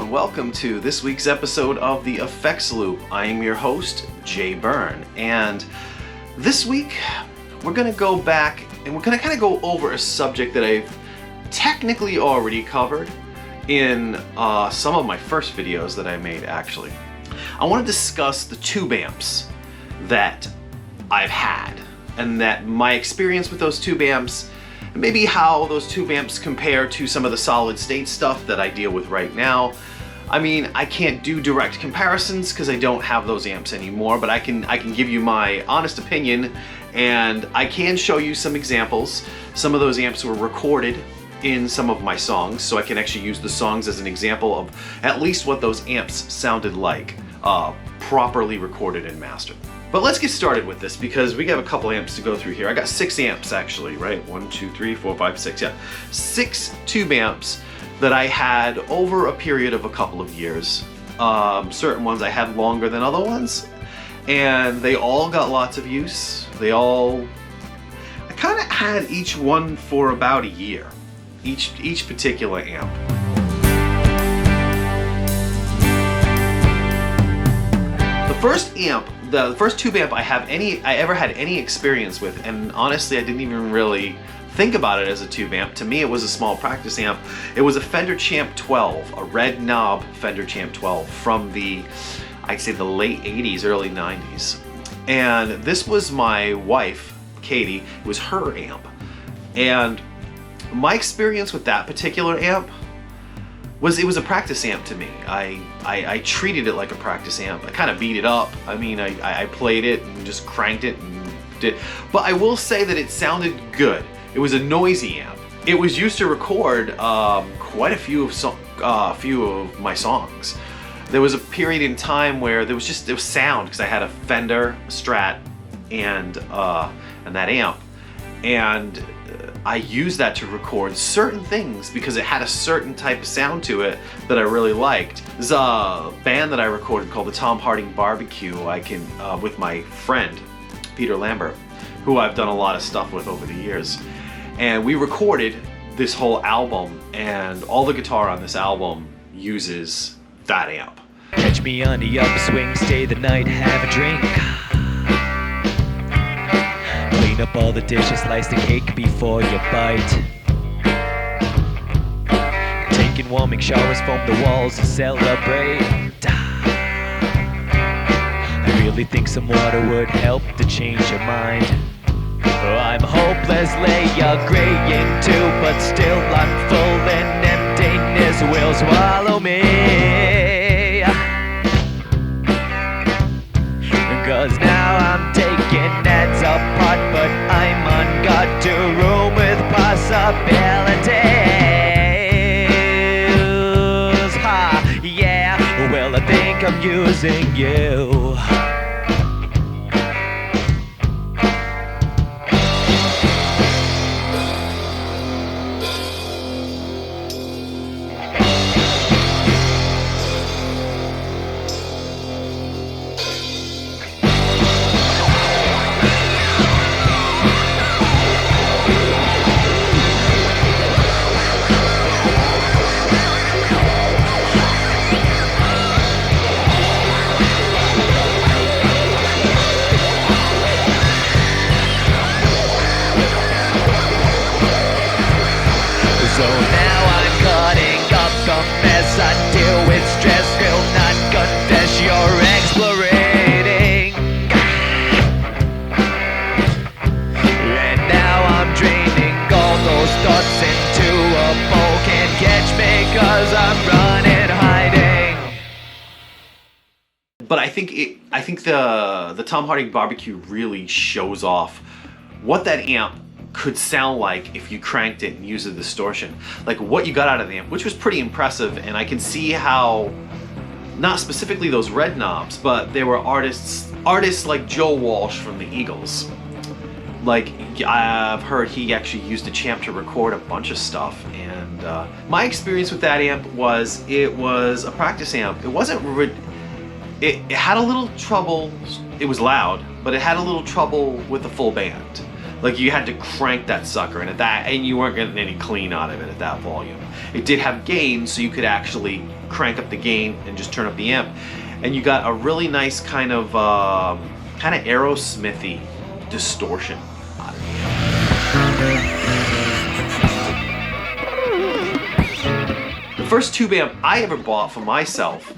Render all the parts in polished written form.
and welcome to this week's episode of the Effects Loop. I am your host, Jay Byrne, and this week we're going to go back and we're going to kind of go over a subject that I've technically already covered in some of my first videos that I made, actually. I want to discuss the tube amps that I've had and that my experience with those tube amps, and maybe how those tube amps compare to some of the solid state stuff that I deal with right now. I mean, I can't do direct comparisons because I don't have those amps anymore, but I can give you my honest opinion, and I can show you some examples. Some of those amps were recorded in some of my songs, so I can actually use the songs as an example of at least what those amps sounded like, properly recorded and mastered. But let's get started with this because we have a couple amps to go through here. I got 6 amps actually, right? 1, 2, 3, 4, 5, 6, yeah. 6 tube amps that I had over a period of a couple of years. Certain ones I had longer than other ones, and they all got lots of use. I kind of had each one for about a year, each particular amp. The first tube amp I ever had any experience with, and honestly I didn't even really think about it as a tube amp. To me it was a small practice amp. It was a Fender Champ 12, a red knob Fender Champ 12 from I'd say the late 80s, early 90s. And this was my wife, Katie, it was her amp. And my experience with that particular amp was it was a practice amp to me. I treated it like a practice amp. I kind of beat it up. I mean, I played it and just cranked it and did. But I will say that it sounded good. It was a noisy amp. It was used to record quite a few of my songs. There was a period in time where there was sound because I had a Fender, a Strat, and that amp, and I used that to record certain things because it had a certain type of sound to it that I really liked. There's a band that I recorded called the Tom Harding Barbecue. With my friend Peter Lambert, who I've done a lot of stuff with over the years, and we recorded this whole album, and all the guitar on this album uses that amp. Catch me on the upswing, stay the night, have a drink. Clean up all the dishes, slice the cake before you bite. Taking warming showers, foam the walls and celebrate. I really think some water would help to change your mind. I'm hopelessly agreeing to, but still I'm full and emptiness will swallow me. Cause now I'm taking heads apart, but I'm on guard to room with possibilities. Ha, yeah, well I think I'm using you. So now I'm cutting up the mess I deal with. Stress will not confess you're explorating. And now I'm draining all those thoughts into a bowl. Can't catch me cause I'm running, hiding. But I think the Tom Harding Barbecue really shows off what that amp could sound like if you cranked it and used a distortion. Like what you got out of the amp, which was pretty impressive, and I can see how, not specifically those red knobs, but there were artists like Joe Walsh from the Eagles. Like, I've heard he actually used a Champ to record a bunch of stuff, and my experience with that amp was it was a practice amp. It wasn't, it had a little trouble, it was loud, but it had a little trouble with the full band. Like you had to crank that sucker, and you weren't getting any clean out of it at that volume. It did have gain, so you could actually crank up the gain and just turn up the amp, and you got a really nice kind of Aerosmithy distortion out of the amp. The first tube amp I ever bought for myself,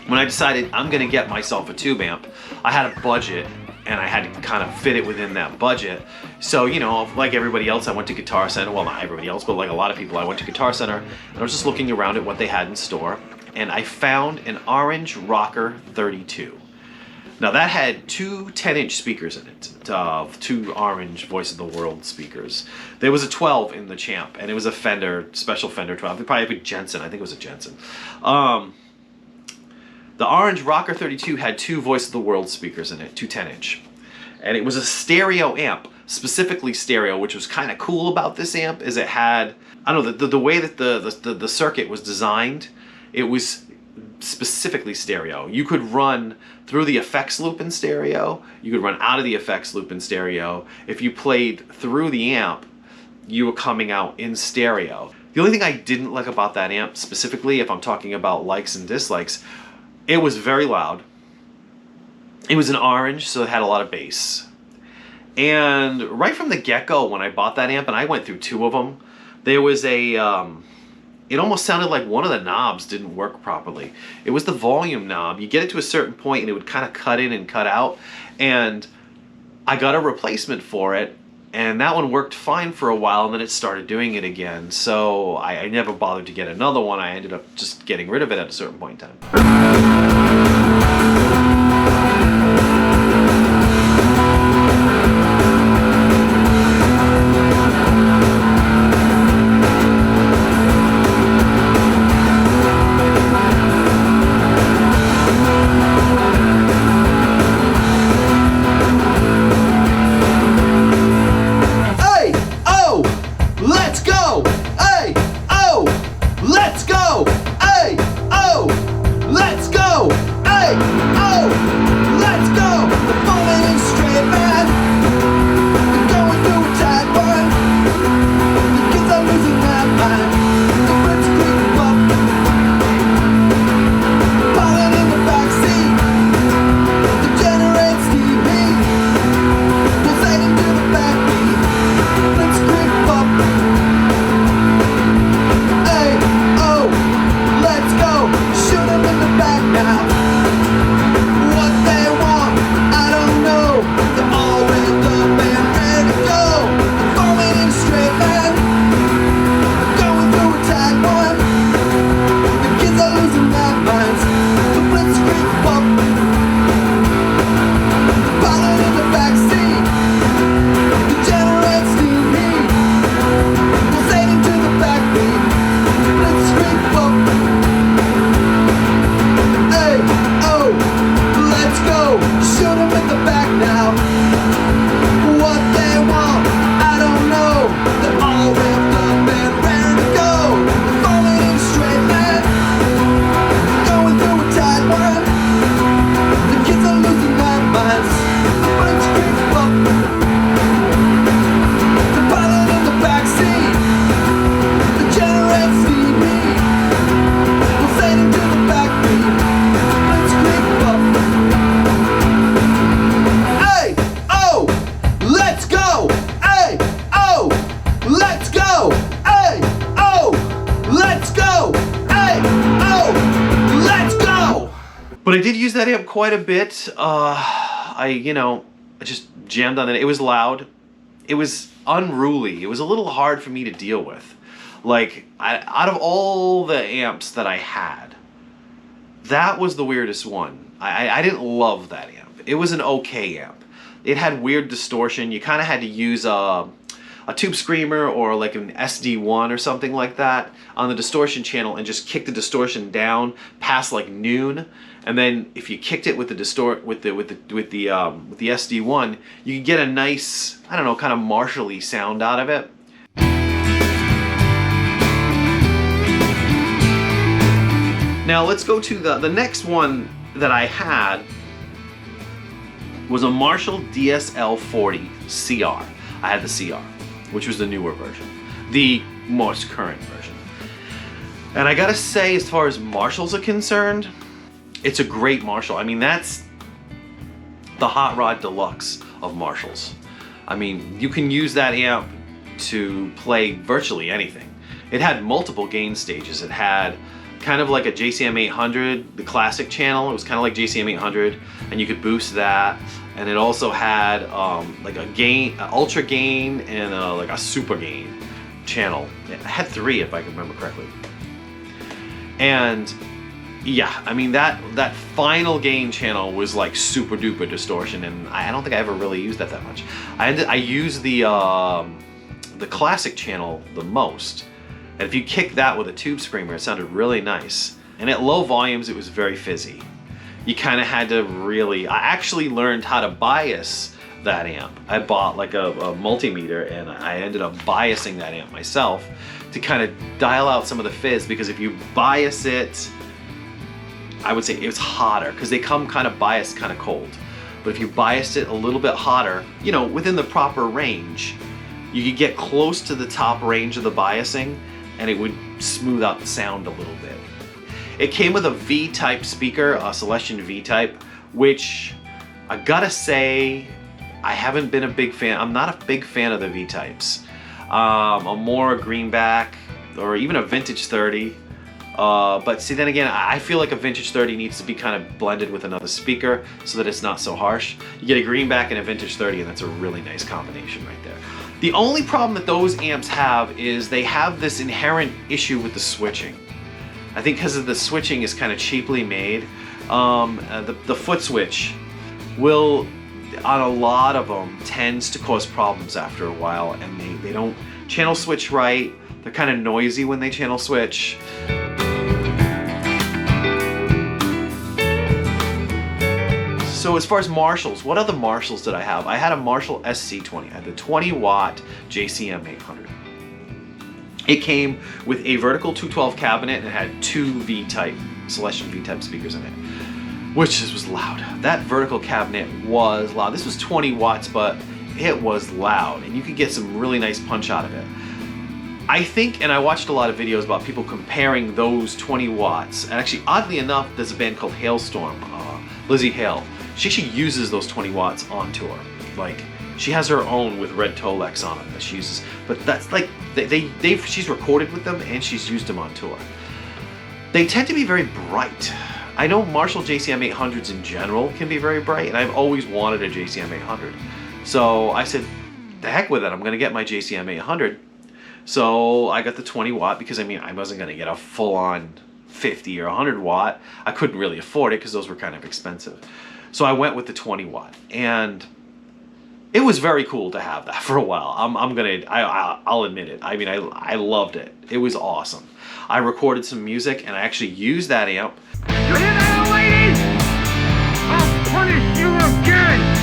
when I decided I'm gonna get myself a tube amp, I had a budget and I had to kind of fit it within that budget. So, you know, like everybody else, I went to Guitar Center. Well, not everybody else, but like a lot of people, I went to Guitar Center and I was just looking around at what they had in store, and I found an orange Rocker 32. Now that had two 10-inch speakers in it, two orange Voice of the World speakers. There was a 12 in the Champ, and it was a Fender, special Fender 12. They probably have a Jensen, I think it was a Jensen. The orange Rocker 32 had two Voice of the World speakers in it, two 10-inch. And it was a stereo amp, specifically stereo, which was kind of cool about this amp is it had, I don't know, the way that the circuit was designed, it was specifically stereo. You could run through the effects loop in stereo, you could run out of the effects loop in stereo. If you played through the amp, you were coming out in stereo. The only thing I didn't like about that amp, specifically if I'm talking about likes and dislikes, it was very loud. It was an orange, so it had a lot of bass. And right from the get-go, when I bought that amp, and I went through two of them, there was a, it almost sounded like one of the knobs didn't work properly. It was the volume knob. You get it to a certain point and it would kind of cut in and cut out. And I got a replacement for it, and that one worked fine for a while, and then it started doing it again. So I never bothered to get another one. I ended up just getting rid of it at a certain point in time. But I did use that amp quite a bit. I just jammed on it. It was loud. It was unruly. It was a little hard for me to deal with. Like, out of all the amps that I had, that was the weirdest one. I didn't love that amp. It was an okay amp. It had weird distortion. You kind of had to use a tube screamer or like an SD1 or something like that on the distortion channel and just kick the distortion down past like noon. And then if you kicked it with the SD1, you could get a nice, I don't know, kind of Marshall-y sound out of it. Now let's go to the next one that I had. was a Marshall DSL-40 CR. I had the CR, which was the newer version, the most current version. And I gotta say, as far as Marshalls are concerned, it's a great Marshall. I mean, that's the Hot Rod Deluxe of Marshalls. I mean, you can use that amp to play virtually anything. It had multiple gain stages. It had kind of like a JCM 800, the classic channel. It was kind of like JCM 800, and you could boost that. And it also had like a gain, ultra gain, and like a super gain channel. It had 3, if I can remember correctly. And yeah, I mean, that final gain channel was like super duper distortion, and I don't think I ever really used that much. I used the classic channel the most. And if you kick that with a tube screamer, it sounded really nice. And at low volumes, it was very fizzy. You kind of had to really, I actually learned how to bias that amp. I bought like a multimeter, and I ended up biasing that amp myself to kind of dial out some of the fizz, because if you bias it, I would say it was hotter, because they come kind of biased, kind of cold. But if you biased it a little bit hotter, you know, within the proper range, you could get close to the top range of the biasing, and it would smooth out the sound a little bit. It came with a V-type speaker, a Celestion V-type, which I gotta say, I haven't been a big fan. I'm not a big fan of the V-types. I'm more a greenback or even a vintage 30. But see, then again, I feel like a vintage 30 needs to be kind of blended with another speaker so that it's not so harsh. You get a greenback and a vintage 30, and that's a really nice combination right there. The only problem that those amps have is they have this inherent issue with the switching. I think because of the switching is kind of cheaply made. The foot switch will, on a lot of them, tends to cause problems after a while, and they don't channel switch right. They're kind of noisy when they channel switch. So as far as Marshalls, what other Marshalls did I have? I had a Marshall SC20. I had the 20-watt JCM 800. It came with a vertical 212 cabinet and it had 2 V-type, Celestion V-type speakers in it, which was loud. That vertical cabinet was loud. This was 20 watts, but it was loud, and you could get some really nice punch out of it. I think, and I watched a lot of videos about people comparing those 20 watts, and actually, oddly enough, there's a band called Hailstorm, Lizzie Hale. She actually uses those 20 watts on tour. Like, she has her own with red Tolex on it that she uses, but that's like, she's recorded with them and she's used them on tour. They tend to be very bright. I know Marshall JCM 800s in general can be very bright, and I've always wanted a JCM 800. So I said, the heck with it, I'm gonna get my JCM 800. So I got the 20 watt because I mean, I wasn't gonna get a full-on 50 or 100 watt. I couldn't really afford it because those were kind of expensive. So I went with the 20 watt, and it was very cool to have that for a while. I'll admit it. I mean, I loved it. It was awesome. I recorded some music, and I actually used that amp. You hear that, ladies? I'll punish you again!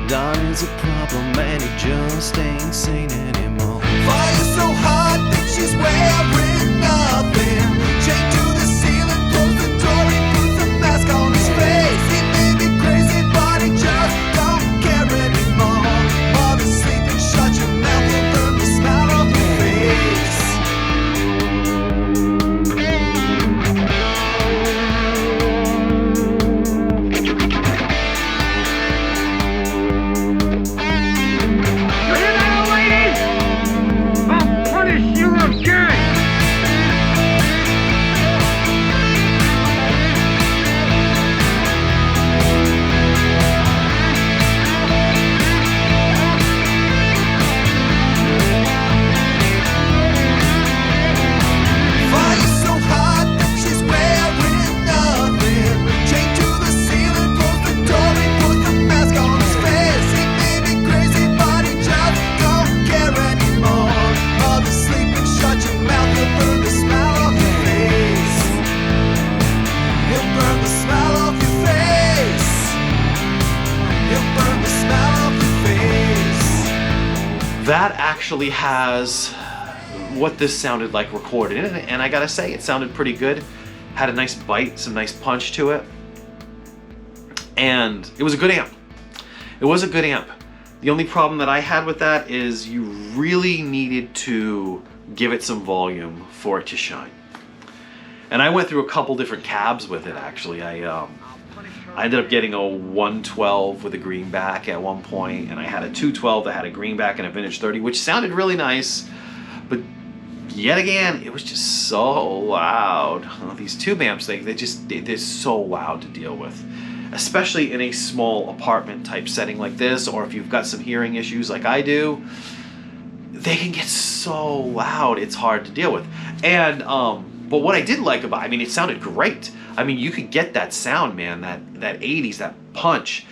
Donnie's a problem and he just ain't sane anymore. Fire so hot that she's wearing nothing. Chained to the ceiling, close the door, he puts a mask on his face. He may be crazy, but he just don't care anymore. While he's sleeping, shut your mouth, will burn the smile off your face. You hear that, ladies? I'll punish you again! actually has what this sounded like recorded in it, and I gotta say, it sounded pretty good. Had a nice bite, some nice punch to it, and it was a good amp. It was a good amp. The only problem that I had with that is you really needed to give it some volume for it to shine. And I went through a couple different cabs with it, actually. I ended up getting a 112 with a greenback at one point, and I had a 212 that had a greenback and a vintage 30, which sounded really nice, but yet again, it was just so loud. These tube amps, they're so loud to deal with, especially in a small apartment type setting like this, or if you've got some hearing issues like I do. They can get so loud, it's hard to deal with. And but what I did like about, I mean, it sounded great. I mean, you could get that sound, man, that 80s, that punch.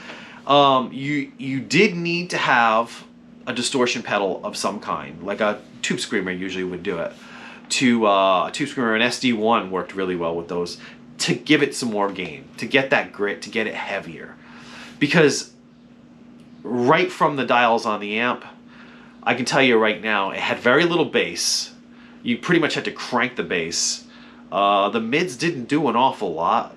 You did need to have a distortion pedal of some kind, like a tube screamer usually would do it. A tube screamer, an SD1 worked really well with those, to give it some more gain, to get that grit, to get it heavier. Because right from the dials on the amp, I can tell you right now, it had very little bass. You pretty much had to crank the bass. The mids didn't do an awful lot.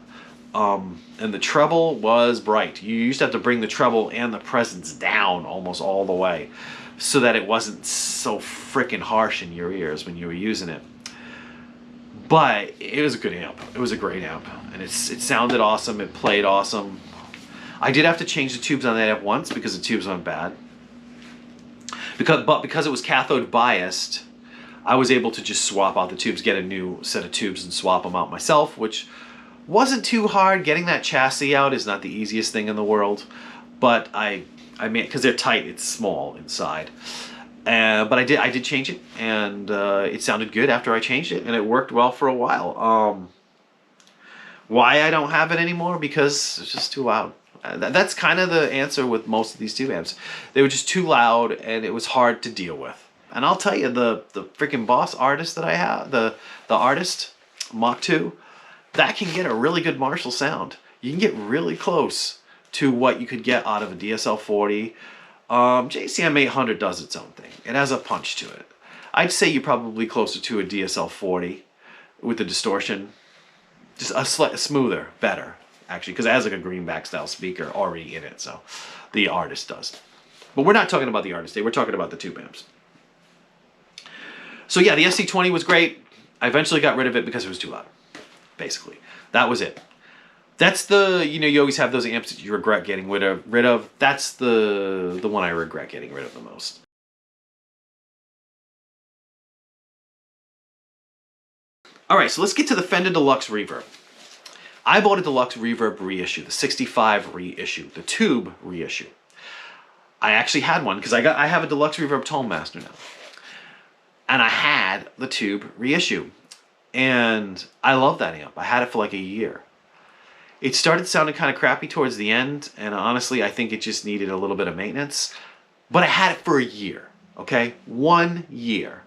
And the treble was bright. You used to have to bring the treble and the presence down almost all the way so that it wasn't so freaking harsh in your ears when you were using it. But it was a good amp. It was a great amp. And it sounded awesome. It played awesome. I did have to change the tubes on that amp once because the tubes went bad. But because it was cathode biased, I was able to just swap out the tubes, get a new set of tubes and swap them out myself, which wasn't too hard. Getting that chassis out is not the easiest thing in the world, but I mean, because they're tight, it's small inside. But I did change it, and it sounded good after I changed it, and it worked well for a while. Why I don't have it anymore? Because it's just too loud. That's kind of the answer with most of these tube amps. They were just too loud, and it was hard to deal with. And I'll tell you, the freaking Boss Artist that I have, the Artist Mach 2, that can get a really good Marshall sound. You can get really close to what you could get out of a DSL-40. JCM 800 does its own thing. It has a punch to it. I'd say you're probably closer to a DSL-40 with the distortion. Just a slight smoother, better, actually, because it has like a greenback style speaker already in it, so the Artist does. But we're not talking about the Artist today, we're talking about the tube amps. So yeah, the SC20 was great. I eventually got rid of it because it was too loud, basically. That was it. That's the, you always have those amps that you regret getting rid of. That's the one I regret getting rid of the most. All right, so let's get to the Fender Deluxe Reverb. I bought a Deluxe Reverb reissue, the 65 reissue, the tube reissue. I actually had one because I have a Deluxe Reverb Tone Master now. And I had the tube reissue. And I love that amp. I had it for like a year. It started sounding kind of crappy towards the end, and honestly, I think it just needed a little bit of maintenance. But I had it for a year, okay? 1 year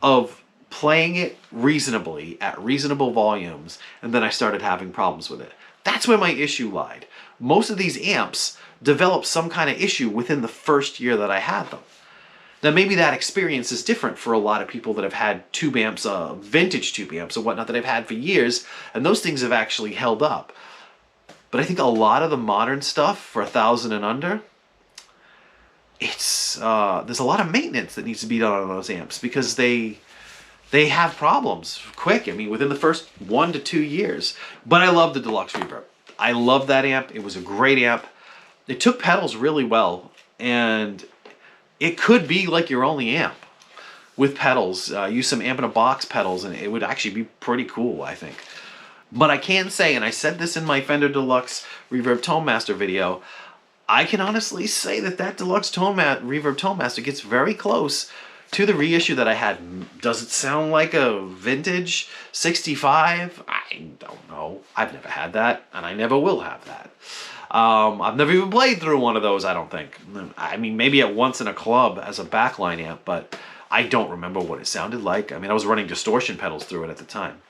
of playing it reasonably at reasonable volumes, and then I started having problems with it. That's where my issue lied. Most of these amps developed some kind of issue within the first year that I had them. Now maybe that experience is different for a lot of people that have had tube amps, vintage tube amps and whatnot that I've had for years, and those things have actually held up. But I think a lot of the modern stuff for 1,000 and under, there's a lot of maintenance that needs to be done on those amps because they have problems quick. I mean, within the first 1 to 2 years. But I love the Deluxe Reverb. I love that amp. It was a great amp. It took pedals really well, and it could be like your only amp with pedals. Use some amp in a box pedals, and it would actually be pretty cool, I think. But I can say, and I said this in my Fender Deluxe Reverb Tone Master video, I can honestly say that Deluxe Reverb Tone Master gets very close to the reissue that I had. Does it sound like a vintage 65? I don't know. I've never had that, and I never will have that. I've never even played through one of those, I don't think. I mean, maybe at once in a club as a backline amp, but I don't remember what it sounded like. I mean, I was running distortion pedals through it at the time.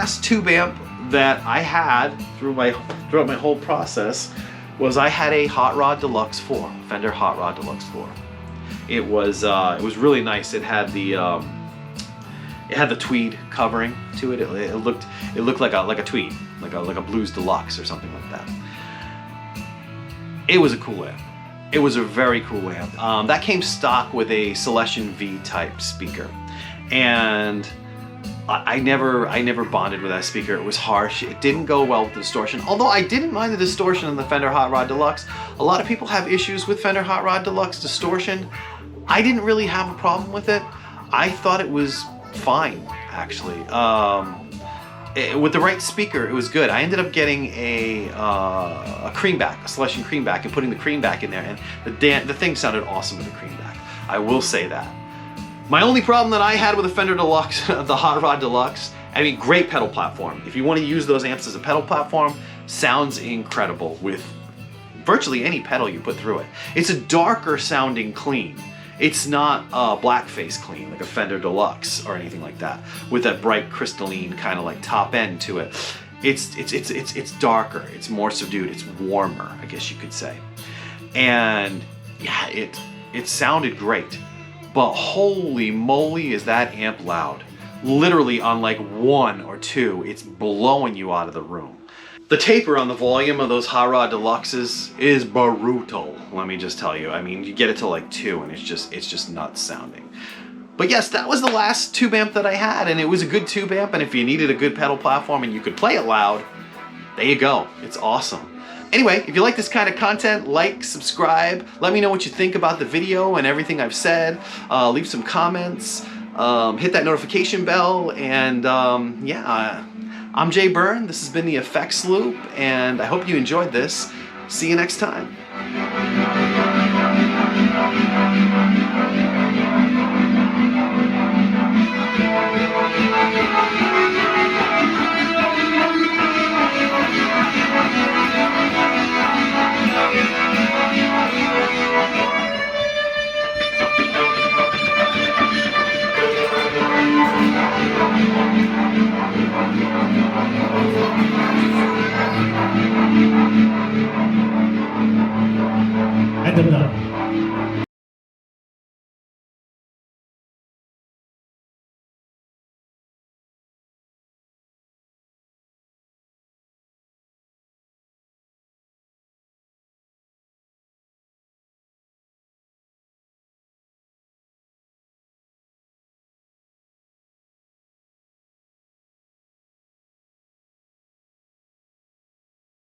last tube amp that I had throughout my whole process was I had a Hot Rod Deluxe 4, Fender Hot Rod Deluxe 4. It was really nice. It had the tweed covering to it. It looked like a tweed, like a Blues Deluxe or something like that. It was a cool amp. It was a very cool amp. That came stock with a Celestion V type speaker, and I never bonded with that speaker. It was harsh. It didn't go well with the distortion. Although I didn't mind the distortion in the Fender Hot Rod Deluxe. A lot of people have issues with Fender Hot Rod Deluxe distortion. I didn't really have a problem with it. I thought it was fine, actually. With the right speaker, it was good. I ended up getting a creamback, a Celestion creamback, and putting the creamback in there, and the thing sounded awesome with the creamback. I will say that. My only problem that I had with the Fender Deluxe, the Hot Rod Deluxe, I mean, great pedal platform. If you want to use those amps as a pedal platform, sounds incredible with virtually any pedal you put through it. It's a darker sounding clean. It's not a blackface clean like a Fender Deluxe or anything like that, with that bright crystalline kind of like top end to it. It's darker, it's more subdued, it's warmer, I guess you could say. And yeah, it sounded great, but holy moly is that amp loud. Literally on like 1 or 2, it's blowing you out of the room. The taper on the volume of those Hot Rod Deluxes is brutal, let me just tell you. I mean, you get it to like 2 and it's just nuts sounding. But yes, that was the last tube amp that I had, and it was a good tube amp, and if you needed a good pedal platform and you could play it loud, there you go, it's awesome. Anyway, if you like this kind of content, like, subscribe, let me know what you think about the video and everything I've said, leave some comments, hit that notification bell, and yeah, I'm Jay Byrne, this has been the Effects Loop, and I hope you enjoyed this. See you next time.